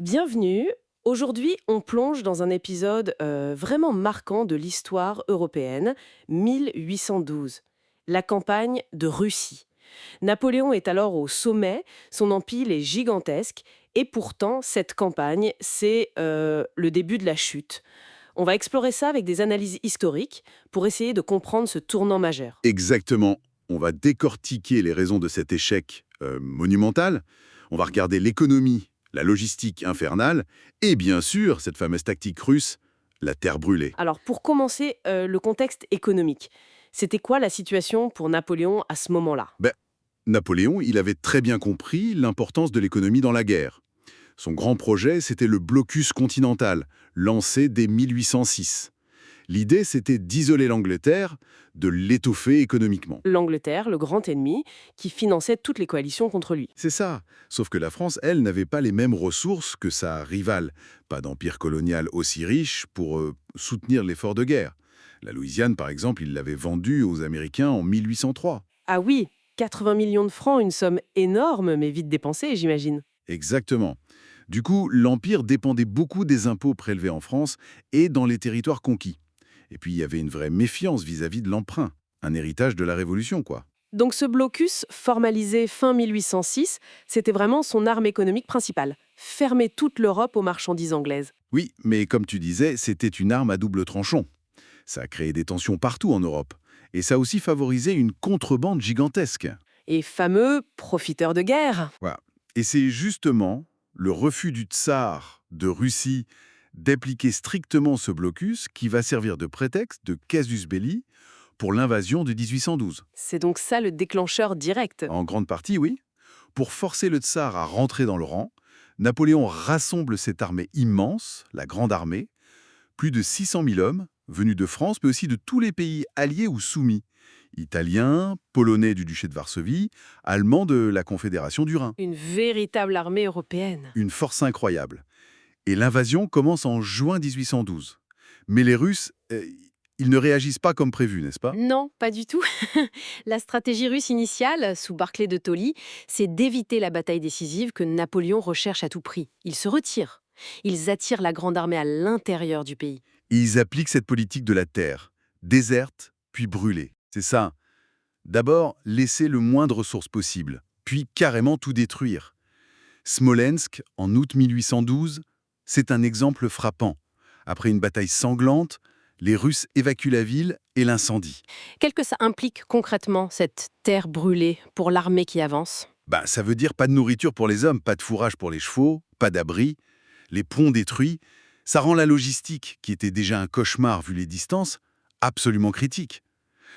Bienvenue. Aujourd'hui, on plonge dans un épisode vraiment marquant de l'histoire européenne, 1812, la campagne de Russie. Napoléon est alors au sommet, son empire est gigantesque, et pourtant, cette campagne, c'est le début de la chute. On va explorer ça avec des analyses historiques pour essayer de comprendre ce tournant majeur. Exactement. On va décortiquer les raisons de cet échec monumental. On va regarder l'économie, la logistique infernale et bien sûr cette fameuse tactique russe, la terre brûlée. Alors, pour commencer, le contexte économique. C'était quoi la situation pour Napoléon à ce moment-là? Ben, Napoléon, il avait très bien compris l'importance de l'économie dans la guerre. Son grand projet, c'était le blocus continental, lancé dès 1806. L'idée, c'était d'isoler l'Angleterre, de l'étoffer économiquement. L'Angleterre, le grand ennemi, qui finançait toutes les coalitions contre lui. C'est ça. Sauf que la France, elle, n'avait pas les mêmes ressources que sa rivale. Pas d'empire colonial aussi riche pour soutenir l'effort de guerre. La Louisiane, par exemple, il l'avait vendue aux Américains en 1803. Ah oui, 80 millions de francs, une somme énorme, mais vite dépensée, j'imagine. Exactement. Du coup, l'empire dépendait beaucoup des impôts prélevés en France et dans les territoires conquis. Et puis, il y avait une vraie méfiance vis-à-vis de l'emprunt. Un héritage de la Révolution, quoi. Donc ce blocus, formalisé fin 1806, c'était vraiment son arme économique principale. Fermer toute l'Europe aux marchandises anglaises. Oui, mais comme tu disais, c'était une arme à double tranchant. Ça a créé des tensions partout en Europe. Et ça a aussi favorisé une contrebande gigantesque. Et fameux profiteurs de guerre. Voilà. Et c'est justement le refus du tsar de Russie d'appliquer strictement ce blocus qui va servir de prétexte, de casus belli, pour l'invasion de 1812. C'est donc ça le déclencheur direct. En grande partie, oui. Pour forcer le tsar à rentrer dans le rang, Napoléon rassemble cette armée immense, la Grande Armée, plus de 600 000 hommes, venus de France, mais aussi de tous les pays alliés ou soumis. Italiens, Polonais du duché de Varsovie, Allemands de la Confédération du Rhin. Une véritable armée européenne. Une force incroyable. Et l'invasion commence en juin 1812. Mais les Russes, ils ne réagissent pas comme prévu, n'est-ce pas? Non, pas du tout. La stratégie russe initiale, sous Barclay de Tolly, c'est d'éviter la bataille décisive que Napoléon recherche à tout prix. Ils se retirent. Ils attirent la grande armée à l'intérieur du pays. Et ils appliquent cette politique de la terre, déserte, puis brûlée. C'est ça. D'abord, laisser le moins de ressources possible, puis carrément tout détruire. Smolensk, en août 1812, c'est un exemple frappant. Après une bataille sanglante, les Russes évacuent la ville et l'incendient. Qu'est-ce que ça implique concrètement, cette terre brûlée, pour l'armée qui avance? Ça veut dire pas de nourriture pour les hommes, pas de fourrage pour les chevaux, pas d'abri, les ponts détruits. Ça rend la logistique, qui était déjà un cauchemar vu les distances, absolument critique.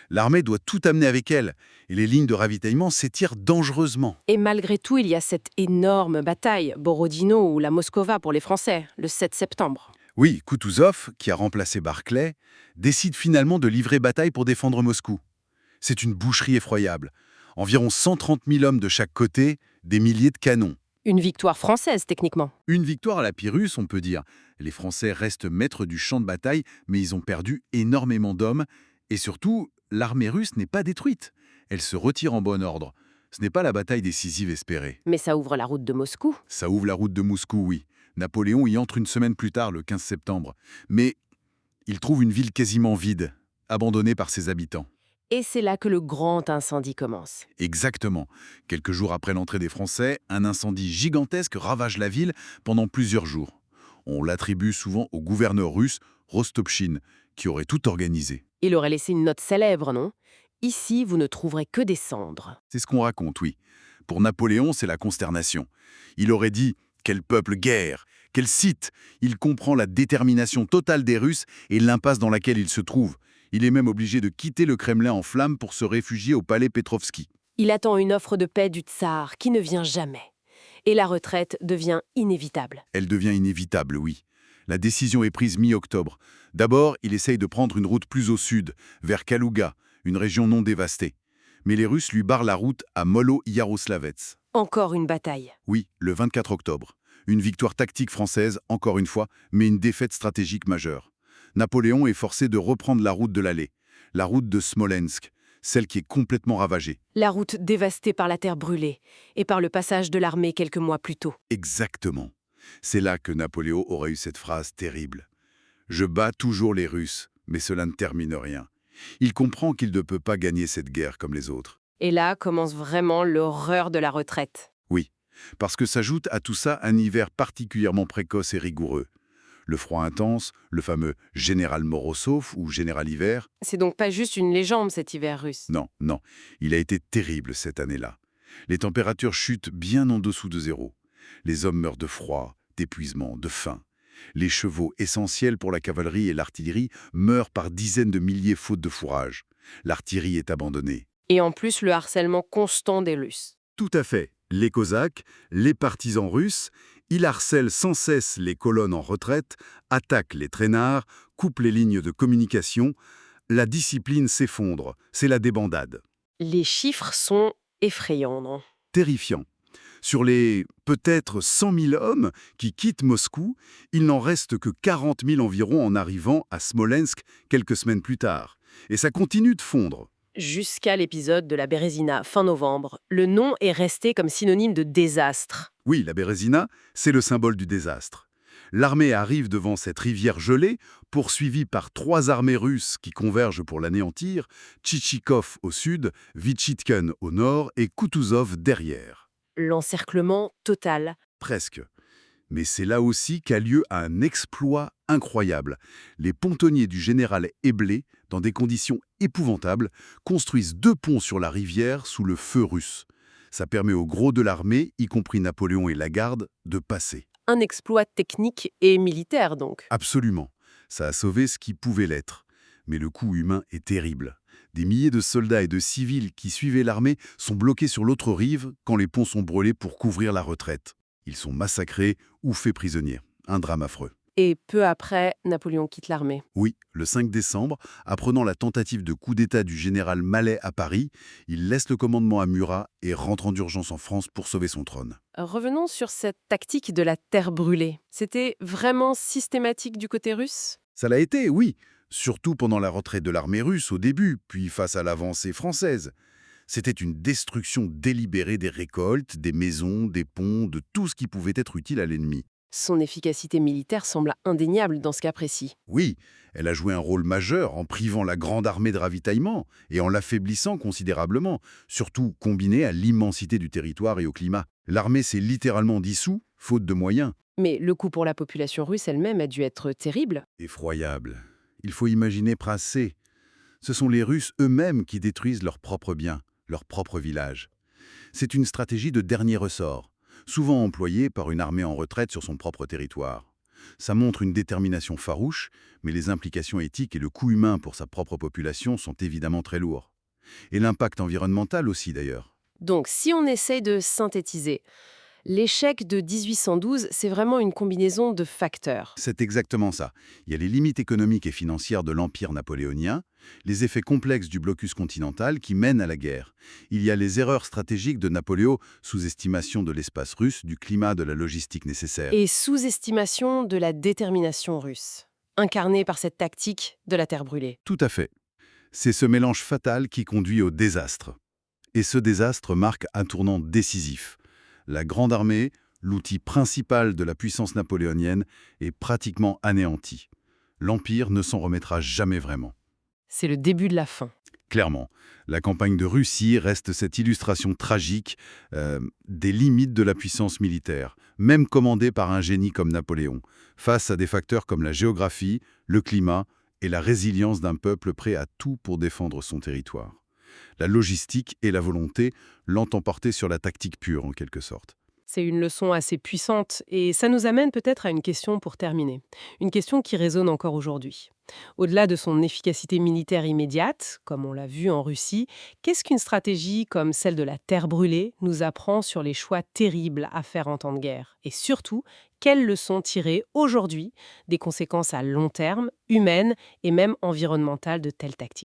L'armée doit tout amener avec elle, et les lignes de ravitaillement s'étirent dangereusement. Et malgré tout, il y a cette énorme bataille, Borodino ou la Moskova pour les Français, le 7 septembre. Oui, Kutuzov, qui a remplacé Barclay, décide finalement de livrer bataille pour défendre Moscou. C'est une boucherie effroyable. Environ 130 000 hommes de chaque côté, des milliers de canons. Une victoire française, techniquement. Une victoire à la Pyrrhus, on peut dire. Les Français restent maîtres du champ de bataille, mais ils ont perdu énormément d'hommes. Et surtout, l'armée russe n'est pas détruite. Elle se retire en bon ordre. Ce n'est pas la bataille décisive espérée. Mais ça ouvre la route de Moscou. Ça ouvre la route de Moscou, oui. Napoléon y entre une semaine plus tard, le 15 septembre. Mais il trouve une ville quasiment vide, abandonnée par ses habitants. Et c'est là que le grand incendie commence. Exactement. Quelques jours après l'entrée des Français, un incendie gigantesque ravage la ville pendant plusieurs jours. On l'attribue souvent au gouverneur russe, Rostopchine, qui aurait tout organisé. Il aurait laissé une note célèbre, non? Ici, vous ne trouverez que des cendres. C'est ce qu'on raconte, oui. Pour Napoléon, c'est la consternation. Il aurait dit « Quel peuple guerre ! Quel site !» Il comprend la détermination totale des Russes et l'impasse dans laquelle ils se trouvent. Il est même obligé de quitter le Kremlin en flammes pour se réfugier au palais Petrovski. Il attend une offre de paix du tsar qui ne vient jamais. Et la retraite devient inévitable. Elle devient inévitable, oui. La décision est prise mi-octobre. D'abord, il essaye de prendre une route plus au sud, vers Kalouga, une région non dévastée. Mais les Russes lui barrent la route à Molo-Yaroslavets. Encore une bataille. Oui, le 24 octobre. Une victoire tactique française, encore une fois, mais une défaite stratégique majeure. Napoléon est forcé de reprendre la route de l'Allée, la route de Smolensk, celle qui est complètement ravagée. La route dévastée par la terre brûlée et par le passage de l'armée quelques mois plus tôt. Exactement. C'est là que Napoléon aurait eu cette phrase terrible. Je bats toujours les Russes, mais cela ne termine rien. Il comprend qu'il ne peut pas gagner cette guerre comme les autres. Et là commence vraiment l'horreur de la retraite. Oui, parce que s'ajoute à tout ça un hiver particulièrement précoce et rigoureux. Le froid intense, le fameux général Morozov ou général hiver. C'est donc pas juste une légende cet hiver russe. Non, non, il a été terrible cette année-là. Les températures chutent bien en dessous de zéro. Les hommes meurent de froid, d'épuisement, de faim. Les chevaux essentiels pour la cavalerie et l'artillerie meurent par dizaines de milliers faute de fourrage. L'artillerie est abandonnée. Et en plus le harcèlement constant des Russes. Tout à fait. Les Cosaques, les partisans russes, ils harcèlent sans cesse les colonnes en retraite, attaquent les traînards, coupent les lignes de communication. La discipline s'effondre, c'est la débandade. Les chiffres sont effrayants, non? Terrifiant. Sur les peut-être 100 000 hommes qui quittent Moscou, il n'en reste que 40 000 environ en arrivant à Smolensk quelques semaines plus tard. Et ça continue de fondre. Jusqu'à l'épisode de la Bérésina, fin novembre, le nom est resté comme synonyme de désastre. Oui, la Bérésina, c'est le symbole du désastre. L'armée arrive devant cette rivière gelée, poursuivie par 3 armées russes qui convergent pour l'anéantir, Tchitchikov au sud, Vytchitken au nord et Kutuzov derrière. L'encerclement total. Presque. Mais c'est là aussi qu'a lieu un exploit incroyable. Les pontonniers du général Eblé, dans des conditions épouvantables, construisent 2 ponts sur la rivière sous le feu russe. Ça permet au gros de l'armée, y compris Napoléon et la garde, de passer. Un exploit technique et militaire donc. Absolument. Ça a sauvé ce qui pouvait l'être. Mais le coût humain est terrible. Des milliers de soldats et de civils qui suivaient l'armée sont bloqués sur l'autre rive quand les ponts sont brûlés pour couvrir la retraite. Ils sont massacrés ou faits prisonniers. Un drame affreux. Et peu après, Napoléon quitte l'armée. Oui, le 5 décembre, apprenant la tentative de coup d'État du général Mallet à Paris, il laisse le commandement à Murat et rentre en urgence en France pour sauver son trône. Revenons sur cette tactique de la terre brûlée. C'était vraiment systématique du côté russe? Ça l'a été, oui, surtout pendant la retraite de l'armée russe au début, puis face à l'avancée française. C'était une destruction délibérée des récoltes, des maisons, des ponts, de tout ce qui pouvait être utile à l'ennemi. Son efficacité militaire semble indéniable dans ce cas précis. Oui, elle a joué un rôle majeur en privant la grande armée de ravitaillement et en l'affaiblissant considérablement, surtout combiné à l'immensité du territoire et au climat. L'armée s'est littéralement dissoute, faute de moyens. Mais le coût pour la population russe elle-même a dû être terrible. Effroyable. Il faut imaginer Prassé. Ce sont les Russes eux-mêmes qui détruisent leurs propres biens, leurs propres villages. C'est une stratégie de dernier ressort, souvent employée par une armée en retraite sur son propre territoire. Ça montre une détermination farouche, mais les implications éthiques et le coût humain pour sa propre population sont évidemment très lourds. Et l'impact environnemental aussi d'ailleurs. Donc, si on essaye de synthétiser, l'échec de 1812, c'est vraiment une combinaison de facteurs. C'est exactement ça. Il y a les limites économiques et financières de l'Empire napoléonien, les effets complexes du blocus continental qui mènent à la guerre. Il y a les erreurs stratégiques de Napoléon, sous-estimation de l'espace russe, du climat, de la logistique nécessaire. Et sous-estimation de la détermination russe, incarnée par cette tactique de la terre brûlée. Tout à fait. C'est ce mélange fatal qui conduit au désastre. Et ce désastre marque un tournant décisif. La Grande Armée, l'outil principal de la puissance napoléonienne, est pratiquement anéanti. L'Empire ne s'en remettra jamais vraiment. C'est le début de la fin. Clairement, la campagne de Russie reste cette illustration tragique des limites de la puissance militaire, même commandée par un génie comme Napoléon, face à des facteurs comme la géographie, le climat et la résilience d'un peuple prêt à tout pour défendre son territoire. La logistique et la volonté l'ont emporté sur la tactique pure, en quelque sorte. C'est une leçon assez puissante et ça nous amène peut-être à une question pour terminer. Une question qui résonne encore aujourd'hui. Au-delà de son efficacité militaire immédiate, comme on l'a vu en Russie, qu'est-ce qu'une stratégie comme celle de la terre brûlée nous apprend sur les choix terribles à faire en temps de guerre? Et surtout, quelles leçons tirer aujourd'hui des conséquences à long terme, humaines et même environnementales de telles tactiques?